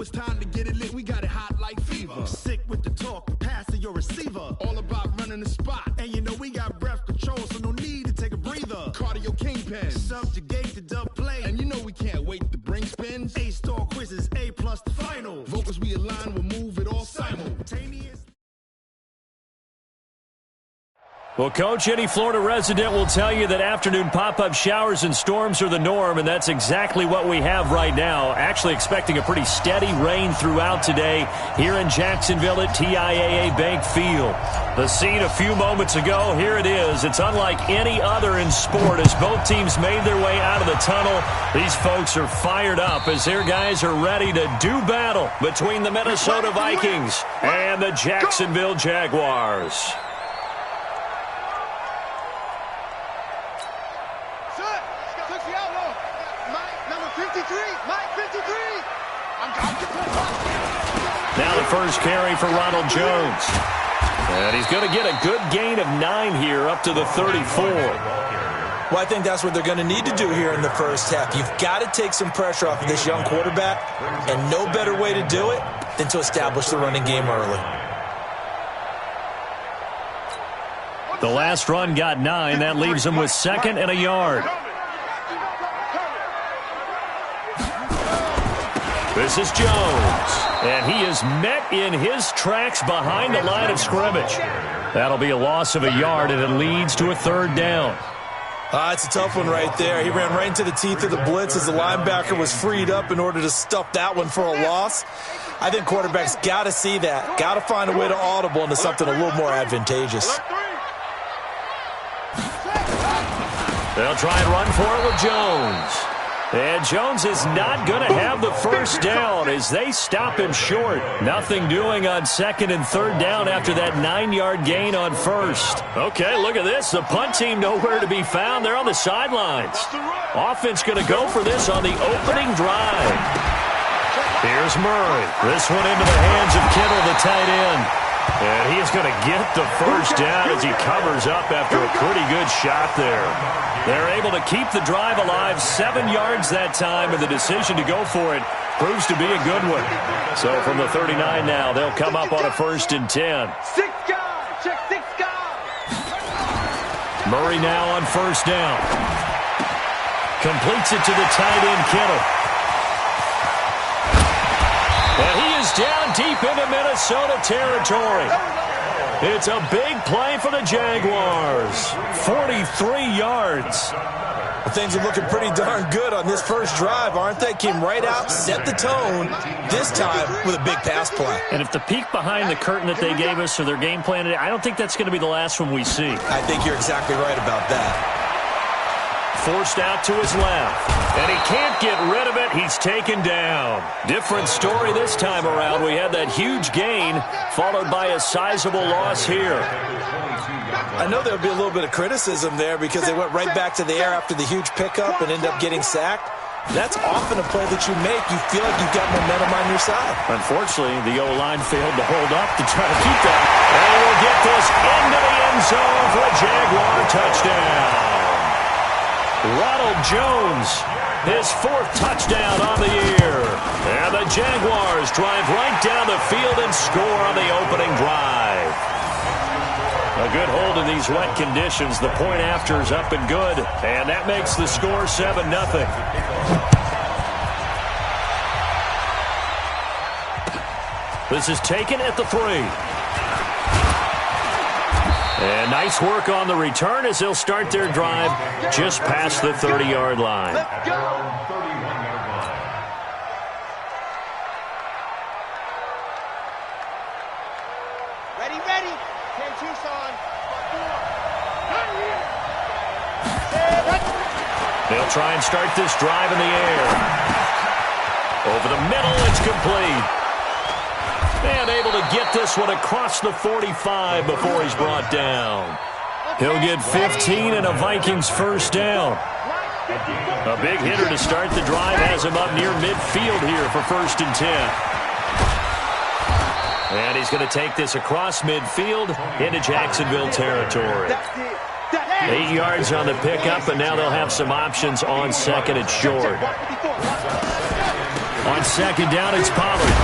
it's time to get it lit, we got it hot like fever. Sick with the talk, passing your receiver. All about running the spot. And you know we got breath control, so no need to take a breather. Cardio kingpin, subjugate the dub play. And you know we can't wait to bring spins. A-star quizzes, A+ the final. Vocals we align, we'll move it all simultaneous. Well, Coach, any Florida resident will tell you that afternoon pop-up showers and storms are the norm, and that's exactly what we have right now. Actually expecting a pretty steady rain throughout today here in Jacksonville at TIAA Bank Field. The scene a few moments ago, here it is. It's unlike any other in sport as both teams made their way out of the tunnel. These folks are fired up as their guys are ready to do battle between the Minnesota Vikings and the Jacksonville Jaguars. Now the first carry for Ronald Jones. And he's going to get a good gain of 9 here up to the 34. Well, I think that's what they're going to need to do here in the first half. You've got to take some pressure off of this young quarterback, and no better way to do it than to establish the running game early. The last run got 9. That leaves him with 2nd and a yard. This is Jones, and he is met in his tracks behind the line of scrimmage. That'll be a loss of a yard, and it leads to a 3rd down. It's a tough one right there. He ran right into the teeth of the blitz as the linebacker was freed up in order to stuff that one for a loss. I think quarterbacks got to see that, got to find a way to audible into something a little more advantageous. They'll try and run for it with Jones. And Jones is not going to have the first down as they stop him short. Nothing doing on 2nd and 3rd down after that 9-yard gain on 1st. Okay, look at this. The punt team nowhere to be found. They're on the sidelines. Offense going to go for this on the opening drive. Here's Murray. This one into the hands of Kittle, the tight end. And he is going to get the first down as he covers up after a pretty good shot there. They're able to keep the drive alive, 7 yards that time, and the decision to go for it proves to be a good one. So from the 39 now, they'll come up on a 1st and 10. 6 guys, check 6 guys. Murray now on 1st down. Completes it to the tight end, Kittle. And he is down deep into Minnesota territory. It's a big play for the Jaguars. 43 yards. Well, things are looking pretty darn good on this first drive, aren't they? Came right out, set the tone, this time with a big pass play. And if the peek behind the curtain that they gave us or their game plan today, I don't think that's going to be the last one we see. I think you're exactly right about that. Forced out to his left, and he can't get rid of it. He's taken down. Different story this time around. We had that huge gain followed by a sizable loss here. I know there'll be a little bit of criticism there because they went right back to the air after the huge pickup and ended up getting sacked. That's often a play that you make. You feel like you've got momentum on your side. Unfortunately, the O-line failed to hold up to try to keep that. And we'll get this into the end zone for a Jaguar touchdown. Ronald Jones, his 4th touchdown on the year. And the Jaguars drive right down the field and score on the opening drive. A good hold in these wet conditions. The point after is up and good. And that makes the score 7-0. This is taken at the 3. And nice work on the return as they'll start their drive just past the 30-yard line. Let's go. Ready, ready. 10 Tucson. They'll try and start this drive in the air. Over the middle, it's complete. And able to get this one across the 45 before he's brought down. He'll get 15 and a Vikings first down. A big hitter to start the drive has him up near midfield here for 1st and 10. And he's going to take this across midfield into Jacksonville territory. 8 yards on the pickup, and now they'll have some options on 2nd and short. On second down, it's Pollard.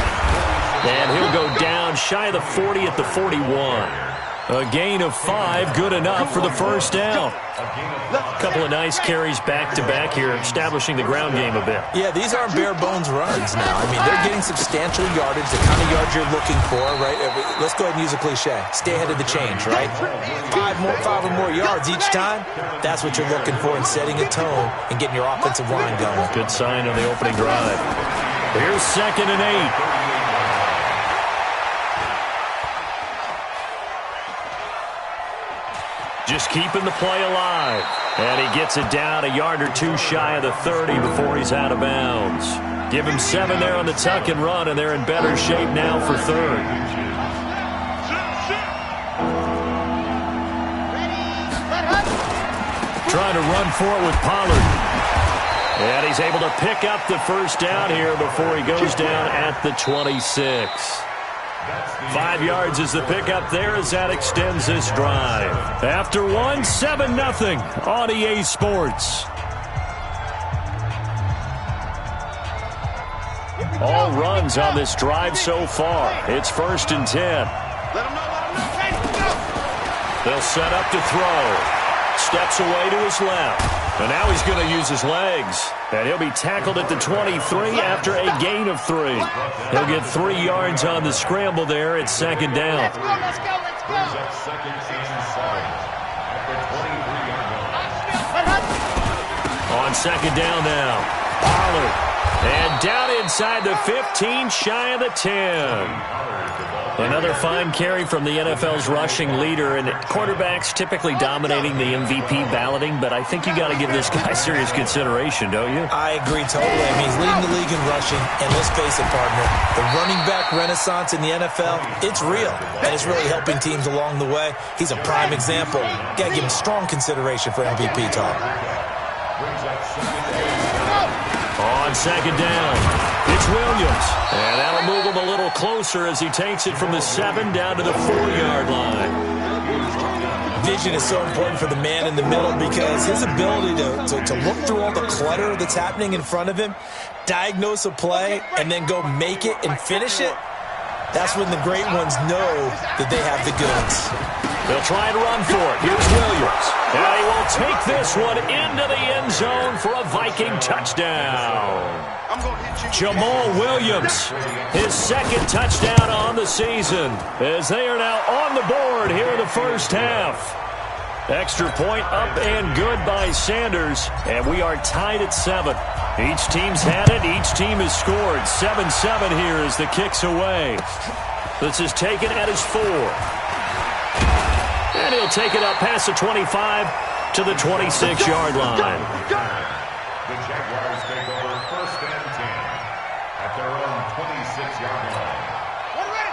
And he'll go down shy of the 40 at the 41. A gain of 5, good enough for the first down. A couple of nice carries back-to-back here, establishing the ground game a bit. Yeah, these aren't bare-bones runs now. I mean, they're getting substantial yardage, the kind of yards you're looking for, right? Let's go ahead and use a cliche. Stay ahead of the change, right? Five or more yards each time, that's what you're looking for in setting a tone and getting your offensive line going. Good sign on the opening drive. Here's 2nd and 8. Just keeping the play alive. And he gets it down a yard or two shy of the 30 before he's out of bounds. Give him 7 there on the tuck and run, and they're in better shape now for 3rd. Trying to run for it with Pollard. And he's able to pick up the first down here before he goes down at the 26. 5 yards is the pickup there as that extends this drive. After 1, 7-0 on EA Sports. All runs on this drive so far. It's 1st and 10. They'll set up to throw. Steps away to his left. And now he's going to use his legs. And he'll be tackled at the 23 after a gain of 3. He'll get 3 yards on the scramble there. It's 2nd down. Let's go. On 2nd down now. Pollard. And down inside the 15, shy of the 10. Another fine carry from the NFL's rushing leader, and quarterbacks typically dominating the MVP balloting, but I think you got to give this guy serious consideration, don't you? I agree totally. I mean, he's leading the league in rushing, and let's face it, partner, the running back renaissance in the NFL, it's real, and it's really helping teams along the way. He's a prime example. Got to give him strong consideration for MVP talk. On 2nd down, it's Williams. And that'll move him a little closer as he takes it from the 7 down to the 4-yard line. Vision is so important for the man in the middle because his ability to look through all the clutter that's happening in front of him, diagnose a play, and then go make it and finish it, that's when the great ones know that they have the goods. They'll try and run for it. Here's Williams. And he will take this one into the end zone for a Viking touchdown. Jamal Williams, his 2nd touchdown on the season, as they are now on the board here in the first half. Extra point up and good by Sanders, and we are tied at 7. Each team's had it. Each team has scored. 7-7 here as the kick's away. This is taken at his 4. And he'll take it up past the 25 to the 26-yard line. The Jaguars take over 1st and 10 at their own 26-yard line.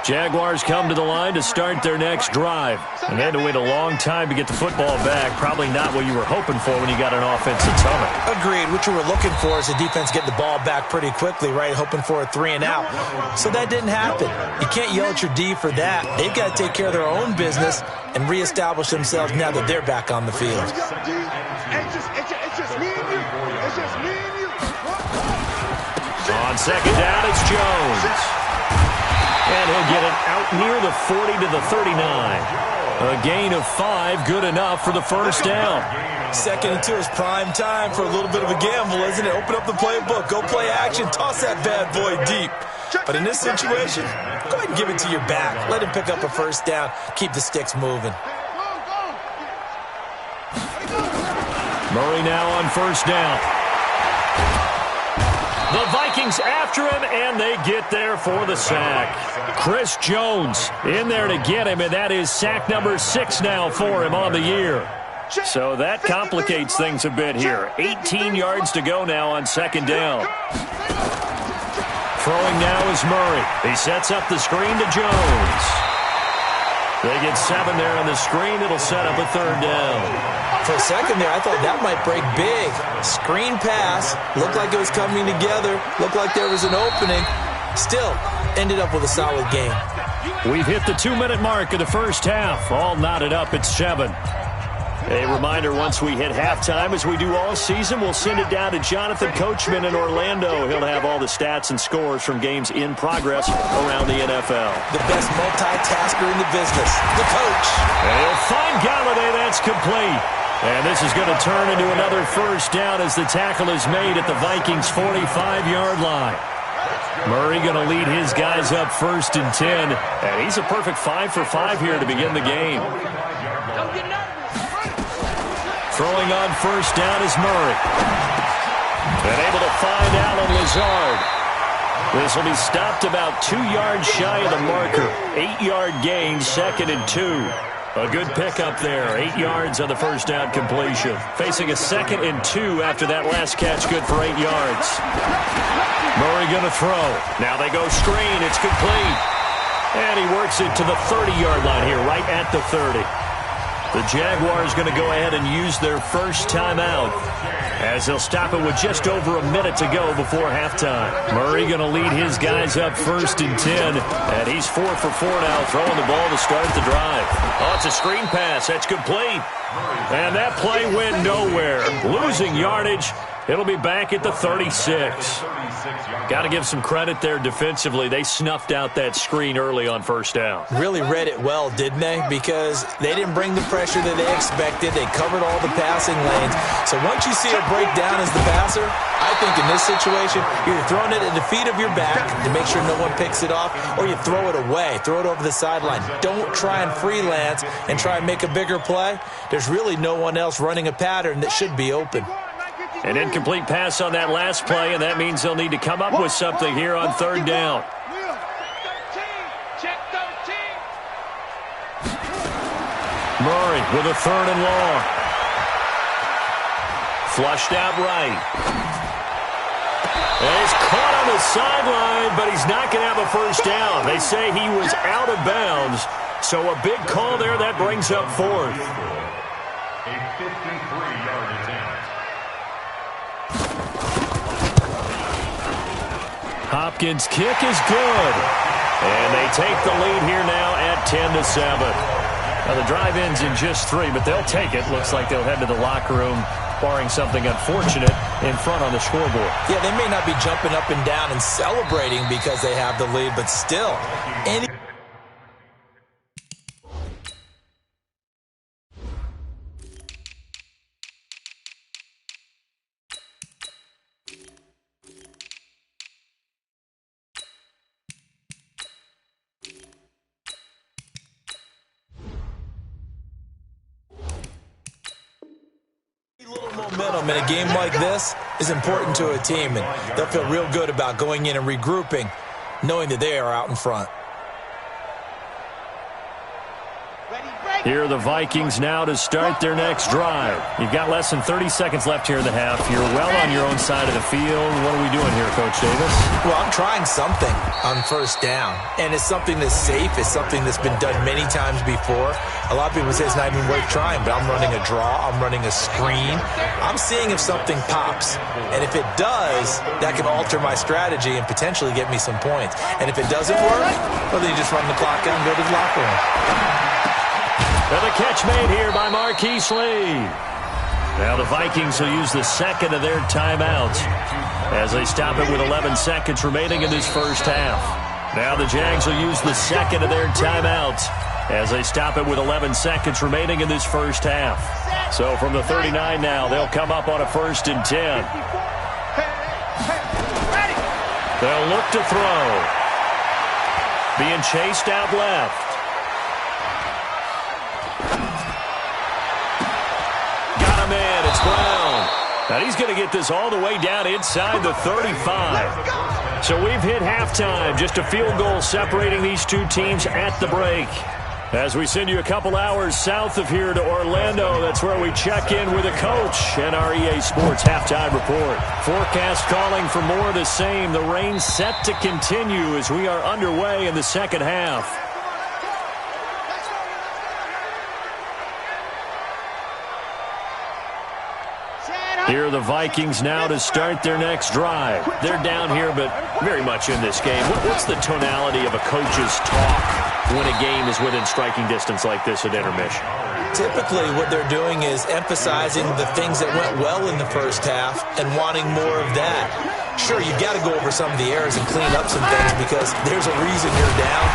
Jaguars come to the line to start their next drive. And they had to wait a long time to get the football back. Probably not what you were hoping for when you got an offensive tunnel. Agreed. What you were looking for is the defense getting the ball back pretty quickly, right? Hoping for a 3 and out. So that didn't happen. You can't yell at your D for that. They've got to take care of their own business and reestablish themselves now that they're back on the field. It's just me and you. It's just me and you. On 2nd down, it's Jones. And he'll get it out near the 40 to the 39. A gain of 5, good enough for the first down. 2nd and 2 is prime time for a little bit of a gamble, isn't it? Open up the playbook, go play action, toss that bad boy deep. But in this situation, go ahead and give it to your back. Let him pick up a first down, keep the sticks moving. Murray now on 1st down. The Vikings after him, and they get there for the sack. Chris Jones in there to get him, and that is sack number 6 now for him on the year. So that complicates things a bit here. 18 yards to go now on 2nd down. Throwing now is Murray. He sets up the screen to Jones. They get 7 there on the screen. It'll set up a 3rd down. For a second there, I thought that might break big. Screen pass. Looked like it was coming together. Looked like there was an opening. Still, ended up with a solid game. We've hit the 2-minute mark of the first half. All knotted up at 7. A reminder, once we hit halftime, as we do all season, we'll send it down to Jonathan Coachman in Orlando. He'll have all the stats and scores from games in progress around the NFL. The best multitasker in the business, the coach. And he'll find Galladay. That's complete. And this is going to turn into another first down as the tackle is made at the Vikings' 45-yard line. Murray going to lead his guys up 1st and 10. And he's a perfect 5 for 5 here to begin the game. Throwing on first down is Murray. And able to find Allen Lazard. This will be stopped about 2 yards shy of the marker. 8-yard gain, 2nd and 2. A good pickup there. 8 yards on the first down completion. Facing a 2nd and 2 after that last catch. Good for 8 yards. Murray going to throw. Now they go screen. It's complete. And he works it to the 30-yard line here, right at the 30. The Jaguars going to go ahead and use their first timeout as they'll stop it with just over a minute to go before halftime. Murray going to lead his guys up 1st and 10, and he's 4 for 4 now, throwing the ball to start the drive. Oh, it's a screen pass. That's complete. And that play went nowhere. Losing yardage. It'll be back at the 36. Got to give some credit there defensively. They snuffed out that screen early on first down. Really read it well, didn't they? Because they didn't bring the pressure that they expected. They covered all the passing lanes. So once you see a breakdown as the passer, I think in this situation, you're throwing it at the feet of your back to make sure no one picks it off, or you throw it away, throw it over the sideline. Don't try and freelance and try and make a bigger play. There's really no one else running a pattern that should be open. An incomplete pass on that last play, and that means they'll need to come up with something here on 3rd down. Murray with a 3rd and long. Flushed out right. And he's caught on the sideline, but he's not going to have a first down. They say he was out of bounds, so a big call there. That brings up 4th. A 53-yard attempt. Hopkins' kick is good. And they take the lead here now at 10-7. Now the drive ends in just 3, but they'll take it. Looks like they'll head to the locker room, barring something unfortunate, in front on the scoreboard. Yeah, they may not be jumping up and down and celebrating because they have the lead, but still, any... momentum in a game like this is important to a team, and they'll feel real good about going in and regrouping, knowing that they are out in front. Here are the Vikings now to start their next drive. You've got less than 30 seconds left here in the half. You're well on your own side of the field. What are we doing here, Coach Davis? Well, I'm trying something on first down, and it's something that's safe. It's something that's been done many times before. A lot of people say it's not even worth trying, but I'm running a draw. I'm running a screen. I'm seeing if something pops, and if it does, that can alter my strategy and potentially get me some points. And if it doesn't work, well, then you just run the clock out and go to the locker room. And the catch made here by Marquise Lee. Now the Vikings will use the second of their timeouts as they stop it with 11 seconds remaining in this first half. Now the Jags will use the second of their timeouts as they stop it with 11 seconds remaining in this first half. So from the 39 now, they'll come up on a 1st and 10. They'll look to throw. Being chased out left. Man, it's Brown. Now he's going to get this all the way down inside the 35. So we've hit halftime. Just a field goal separating these two teams at the break. As we send you a couple hours south of here to Orlando, that's where we check in with a coach and our EA Sports halftime report. Forecast calling for more of the same. The rain set to continue as we are underway in the second half. Here are the Vikings now to start their next drive. They're down here, but very much in this game. What's the tonality of a coach's talk when a game is within striking distance like this at intermission? Typically, what they're doing is emphasizing the things that went well in the first half and wanting more of that. Sure, you've got to go over some of the errors and clean up some things because there's a reason you're down.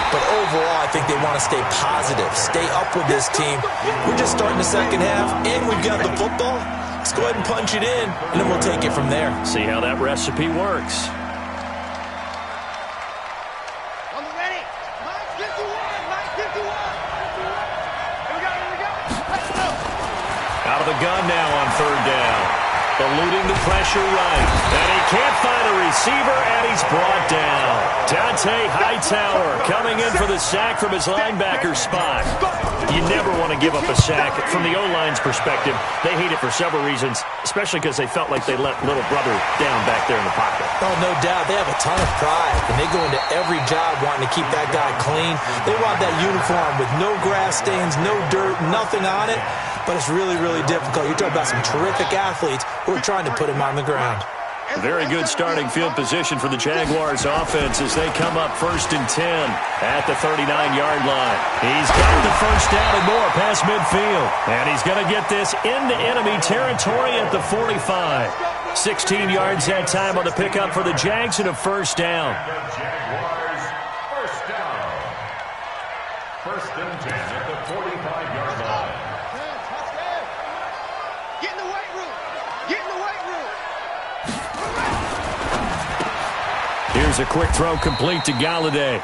But overall, I think they want to stay positive, stay up with this team. We're just starting the second half, and we've got the football. Let's go ahead and punch it in, and then we'll take it from there. See how that recipe works. Out of the gun now on third down. Eluding the pressure right. And he can't find a receiver, and he's brought down. Dante Hightower coming in for the sack from his linebacker spot. You never want to give up a sack. From the O-line's perspective, they hate it for several reasons, especially because they felt like they let little brother down back there in the pocket. Oh, no doubt. They have a ton of pride, and they go into every job wanting to keep that guy clean. They want that uniform with no grass stains, no dirt, nothing on it. But it's really, really difficult. You're talking about some terrific athletes who are trying to put him on the ground. Very good starting field position for the Jaguars offense as they come up 1st and 10 at the 39-yard line. He's got the first down and more past midfield. And he's going to get this into enemy territory at the 45. 16 yards that time on the pickup for the Jags and a first down. The Jaguars, first down. 1st and 10 at the 45-yard line. Get in the weight room. Get in the weight room. Here's a quick throw complete to Galladay.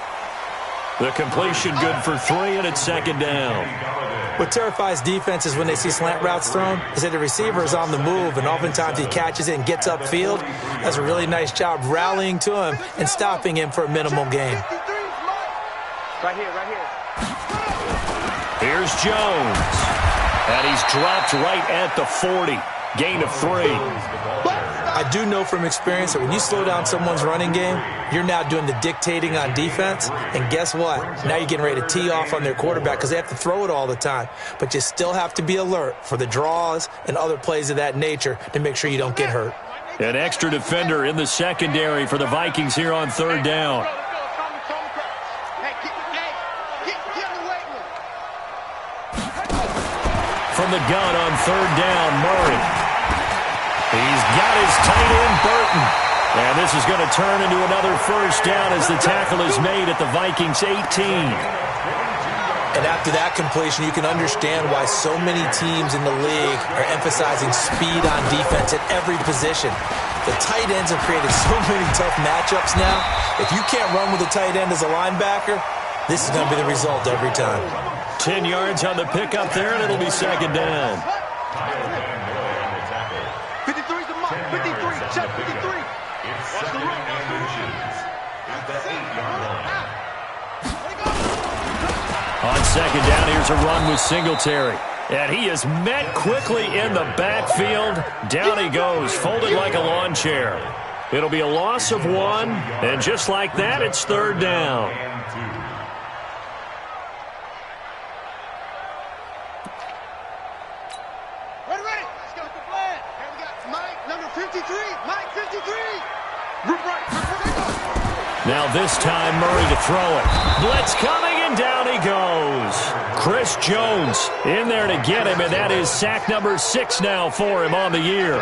The completion good for 3, and it's 2nd down. What terrifies defenses when they see slant routes thrown is that the receiver is on the move, and oftentimes he catches it and gets upfield. Does a really nice job rallying to him and stopping him for a minimal gain. Right here, right here. Here's Jones. And he's dropped right at the 40. Gain of 3. I do know from experience that when you slow down someone's running game, you're now doing the dictating on defense. And guess what? Now you're getting ready to tee off on their quarterback because they have to throw it all the time. But you still have to be alert for the draws and other plays of that nature to make sure you don't get hurt. An extra defender in the secondary for the Vikings here on 3rd down. From the gun on 3rd down, Murray. He's got his tight end, Burton. And this is going to turn into another first down as the tackle is made at the Vikings 18. And after that completion, you can understand why so many teams in the league are emphasizing speed on defense at every position. The tight ends have created so many tough matchups now. If you can't run with a tight end as a linebacker, this is going to be the result every time. 10 yards on the pickup there, and it'll be 2nd down. 53's the mark. 53. Check 53. Watch the run. Watch the run. On 2nd down, here's a run with Singletary. And he is met quickly in the backfield. Down he goes, folded like a lawn chair. It'll be a loss of 1, and just like that, it's 3rd down. Ready. Let's go with the plan. Here we got Mike, number 53. Mike, 53. Now this time, Murray to throw it. Blitz coming, and down he goes. Chris Jones in there to get him, and that is sack number 6 now for him on the year.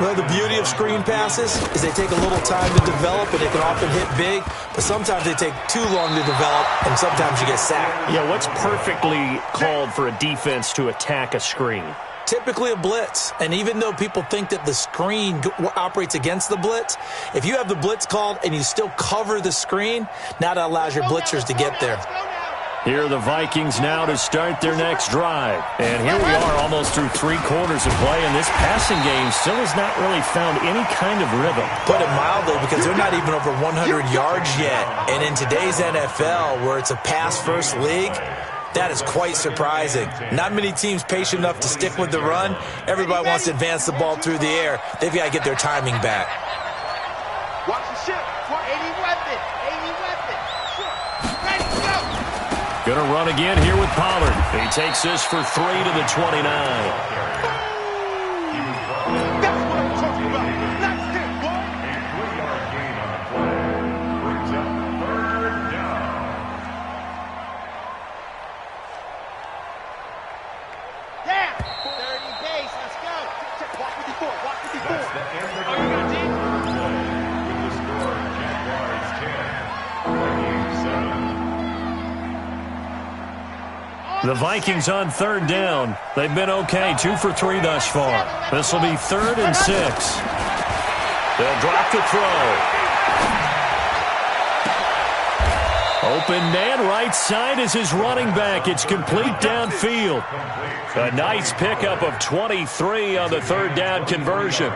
Well, the beauty of screen passes is they take a little time to develop, and they can often hit big, but sometimes they take too long to develop, and sometimes you get sacked. Yeah, what's perfectly called for a defense to attack a screen? Typically a blitz, and even though people think that the screen operates against the blitz, if you have the blitz called and you still cover the screen, now that allows your blitzers to get there. Here are the Vikings now to start their next drive. And here we are almost through 3 quarters of play, and this passing game still has not really found any kind of rhythm. Put it mildly, because they're not even over 100 yards yet. And in today's NFL, where it's a pass-first league, that is quite surprising. Not many teams patient enough to stick with the run. Everybody wants to advance the ball through the air. They've got to get their timing back. Watch the ship. 80 weapon. 80 weapon. Ready to go. Gonna run again here with Pollard. He takes this for 3 to the 29. That's what I'm talking about. Nice hit, boy. A 3-yard gain on the play brings up 3rd down. 30 base, let's go. Walk 54, walk 54. That's the end of the with the score, Jaguars 10, Vikings 7. The Vikings on third down. They've been okay, 2 for 3 thus far. This will be 3rd and 6. They'll drop the throw. Open man right side is his running back. It's complete downfield. A nice pickup of 23 on the 3rd down conversion.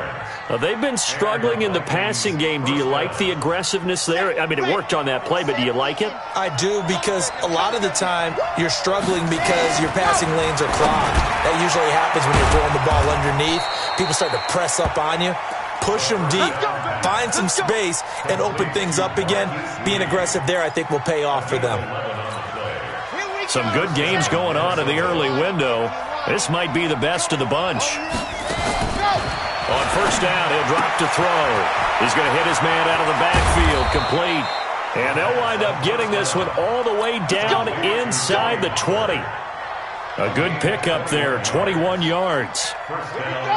They've been struggling in the passing game. Do you like the aggressiveness there? I mean, it worked on that play, but do you like it? I do, because a lot of the time you're struggling because your passing lanes are clogged. That usually happens when you're throwing the ball underneath. People start to press up on you. Push them deep, find some space, and open things up again. Being aggressive there, I think, will pay off for them. Some good games going on in the early window. This might be the best of the bunch. On 1st down, he'll drop to throw. He's going to hit his man out of the backfield, complete. And they'll wind up getting this one all the way down inside the 20. A good pickup there, 21 yards. Here we go.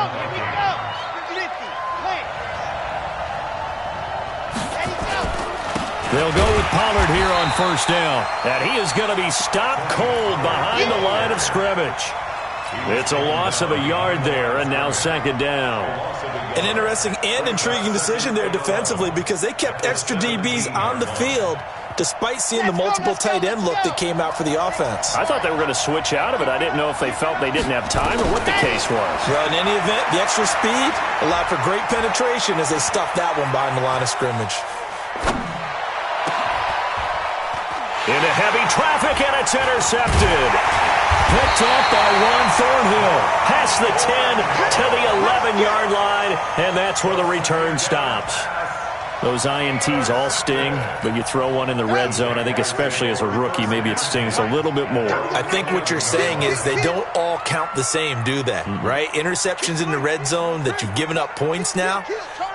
They'll go with Pollard here on 1st down. And he is going to be stopped cold behind the line of scrimmage. It's a loss of a yard there, and now 2nd down. An interesting and intriguing decision there defensively, because they kept extra DBs on the field despite seeing the multiple tight end look that came out for the offense. I thought they were going to switch out of it. I didn't know if they felt they didn't have time or what the case was. Well, in any event, the extra speed allowed for great penetration as they stuffed that one behind the line of scrimmage. Into heavy traffic, and it's intercepted. Picked off by Juan Thornhill. Past the 10 to the 11-yard line, and that's where the return stops. Those INTs all sting, but you throw one in the red zone, I think especially as a rookie, maybe it stings a little bit more. I think what you're saying is they don't all count the same, do they? Right? Interceptions in the red zone that you've given up points now,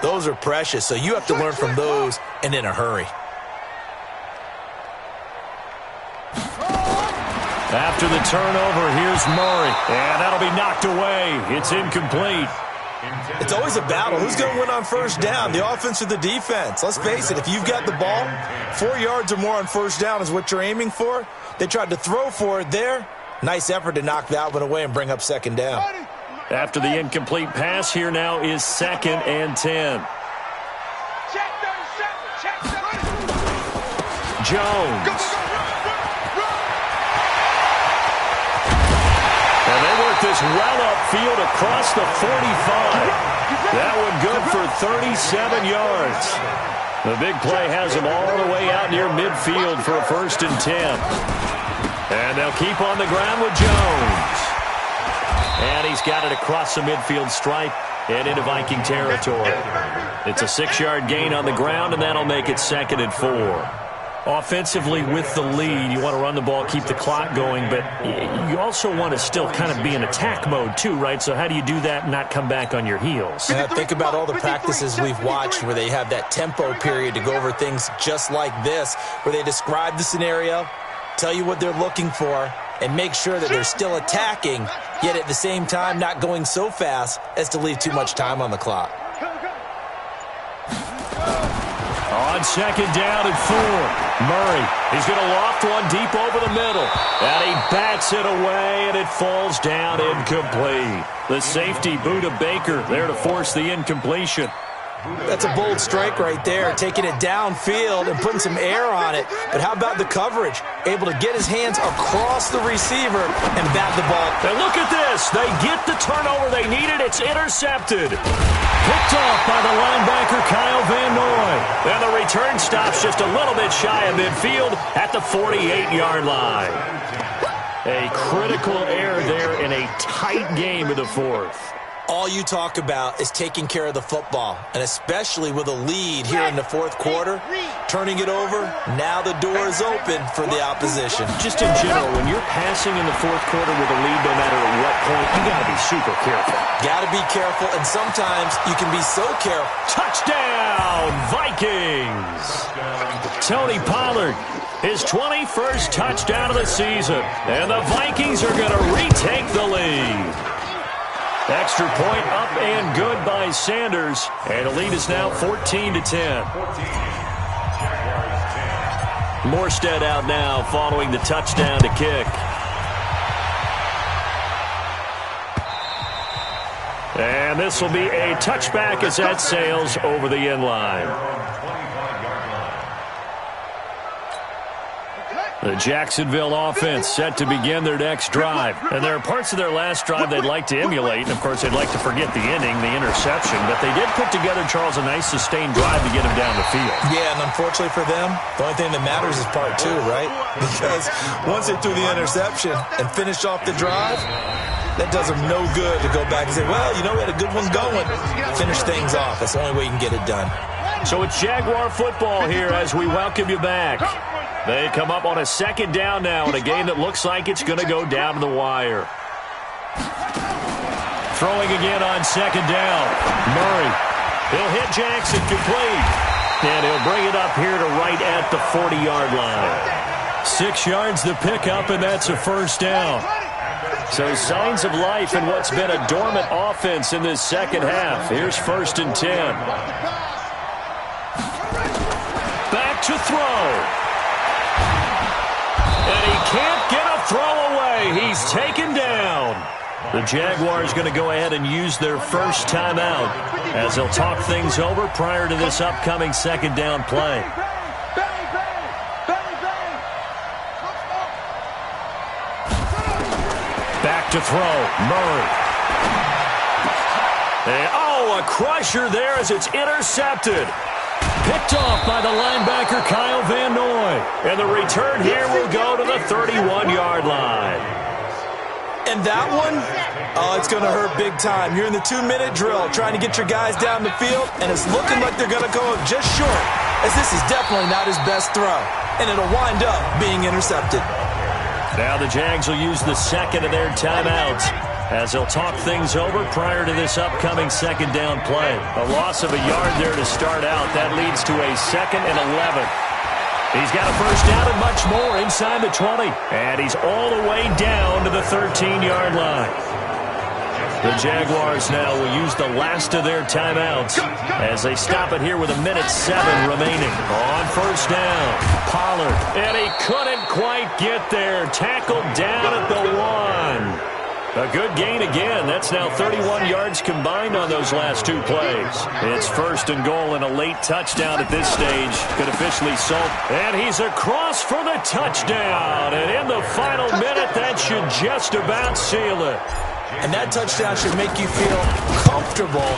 those are precious, so you have to learn from those and in a hurry. After the turnover, here's Murray, and that'll be knocked away. It's incomplete. It's always a battle. Who's going to win on 1st down, the offense or the defense? Let's face it, if you've got the ball, 4 yards or more on 1st down is what you're aiming for. They tried to throw for it there. Nice effort to knock that one away and bring up 2nd down. After the incomplete pass, here now is 2nd and 10. Check 37, check 30. Jones. And they work this well upfield across the 45. That one good for 37 yards. The big play has them all the way out near midfield for a 1st and 10. And they'll keep on the ground with Jones. And he's got it across the midfield stripe and into Viking territory. It's a 6-yard gain on the ground, and that'll make it 2nd and 4. Offensively, with the lead, you want to run the ball, keep the clock going, but you also want to still kind of be in attack mode too, right? So how do you do that and not come back on your heels? Think about all the practices we've watched where they have that tempo period to go over things just like this, where they describe the scenario, tell you what they're looking for, and make sure that they're still attacking, yet at the same time not going so fast as to leave too much time on the clock. On 2nd down and 4, Murray, he's going to loft one deep over the middle, and he bats it away, and it falls down incomplete. The safety, Buda Baker, there to force the incompletion. That's a bold strike right there, taking it downfield and putting some air on it. But how about the coverage? Able to get his hands across the receiver and bat the ball. And look at this. They get the turnover they needed. It's intercepted. Picked off by the linebacker, Kyle Van Noy. And the return stops just a little bit shy of midfield at the 48-yard line. A critical error there in a tight game of the 4th. All you talk about is taking care of the football, and especially with a lead here in the 4th quarter, turning it over, now the door is open for the opposition. Just in general, when you're passing in the 4th quarter with a lead, no matter at what point, you got to be super careful. Got to be careful, and sometimes you can be so careful. Touchdown, Vikings! Tony Pollard, his 21st touchdown of the season, and the Vikings are going to retake the lead. Extra point up and good by Sanders. And the lead is now 14-10. Morstead out now following the touchdown to kick. And this will be a touchback as that sails over the end line. The Jacksonville offense set to begin their next drive. And there are parts of their last drive they'd like to emulate. And, of course, they'd like to forget the inning, the interception. But they did put together, Charles, a nice sustained drive to get them down the field. Yeah, and unfortunately for them, the only thing that matters is part two, right? Because once they threw the interception and finished off the drive, that does them no good to go back and say, well, you know, we had a good one going. Finish things off. That's the only way you can get it done. So it's Jaguar football here as we welcome you back. They come up on a second down now in a game that looks like it's going to go down to the wire. Throwing again on second down. Murray. He'll hit Jackson complete. And he'll bring it up here to right at the 40-yard line. 6 yards the pickup, and that's a first down. So signs of life in what's been a dormant offense in this second half. Here's 1st and 10. Back to throw. And he can't get a throw away. He's taken down. The Jaguars going to go ahead and use their first timeout as they'll talk things over prior to this upcoming second down play. Back to throw. Murray. And, a crusher there as it's intercepted. Picked off by the linebacker, Kyle Van Noy. And the return here will go to the 31-yard line. And that one, it's going to hurt big time. You're in the 2-minute drill trying to get your guys down the field, and it's looking like they're going to go just short, as this is definitely not his best throw. And it'll wind up being intercepted. Now the Jags will use the second of their timeouts as they'll talk things over prior to this upcoming second down play. A loss of a yard there to start out. That leads to a 2nd and 11. He's got a first down and much more inside the 20. And he's all the way down to the 13-yard line. The Jaguars now will use the last of their timeouts as they stop it here with 1:07 remaining. On first down, Pollard. And he couldn't quite get there. Tackled down at the 1. A good gain again. That's now 31 yards combined on those last 2 plays. It's 1st and goal and a late touchdown at this stage. Could officially sold. And he's across for the touchdown. And in the final minute, that should just about seal it. And that touchdown should make you feel comfortable.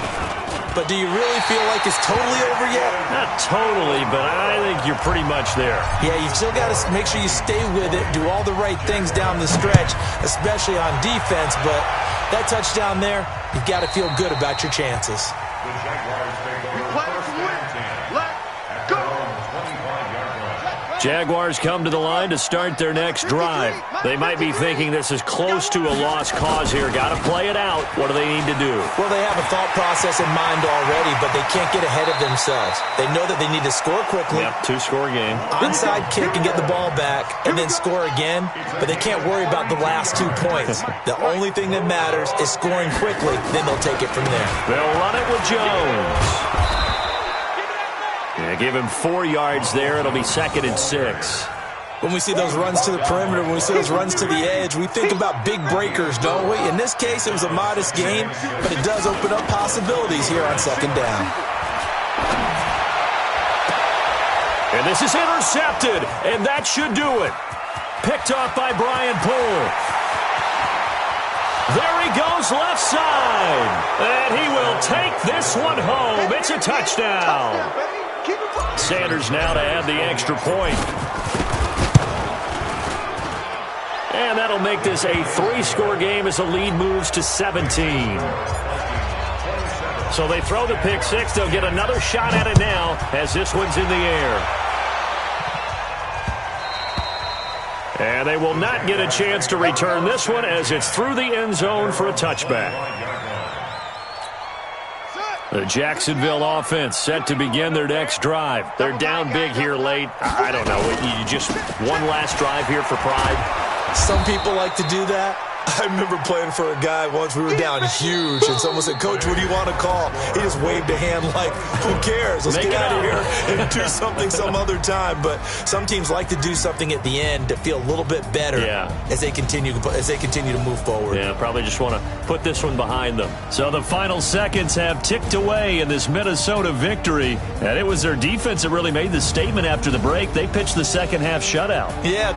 But do you really feel like it's totally over yet? Not totally, but I think you're pretty much there. Yeah, you still got to make sure you stay with it, do all the right things down the stretch, especially on defense. But that touchdown there, you've got to feel good about your chances. The Jaguars take over 1st and 10. Let's go! Jaguars come to the line to start their next drive. They might be thinking this is close to a lost cause here. Got to play it out. What do they need to do? Well, they have a thought process in mind already, but they can't get ahead of themselves. They know that they need to score quickly. Yep, 2-score game. Onside kick and get the ball back, and then score again. But they can't worry about the last 2 points. The only thing that matters is scoring quickly. Then they'll take it from there. They'll run it with Jones. Yeah, give him 4 yards there. It'll be 2nd and 6. When we see those runs to the perimeter, when we see those runs to the edge, we think about big breakers, don't we? In this case, it was a modest gain, but it does open up possibilities here on second down. And this is intercepted, and that should do it. Picked off by Brian Poole. There he goes left side, and he will take this one home. It's a touchdown. Sanders now to add the extra point. And that'll make this a 3-score game as the lead moves to 17. So they throw the pick 6. They'll get another shot at it now as this one's in the air. And they will not get a chance to return this one as it's through the end zone for a touchback. The Jacksonville offense set to begin their next drive. They're down big here late. I don't know. You just one last drive here for pride. Some people like to do that. I remember playing for a guy once. We were down huge, and someone said, "Coach, what do you want to call?" He just waved a hand like, "Who cares? Let's get out of here and do something some other time." But some teams like to do something at the end to feel a little bit better as they continue to move forward. Yeah, probably just want to put this one behind them. So the final seconds have ticked away in this Minnesota victory, and it was their defense that really made the statement after the break. They pitched the second half shutout. Yeah.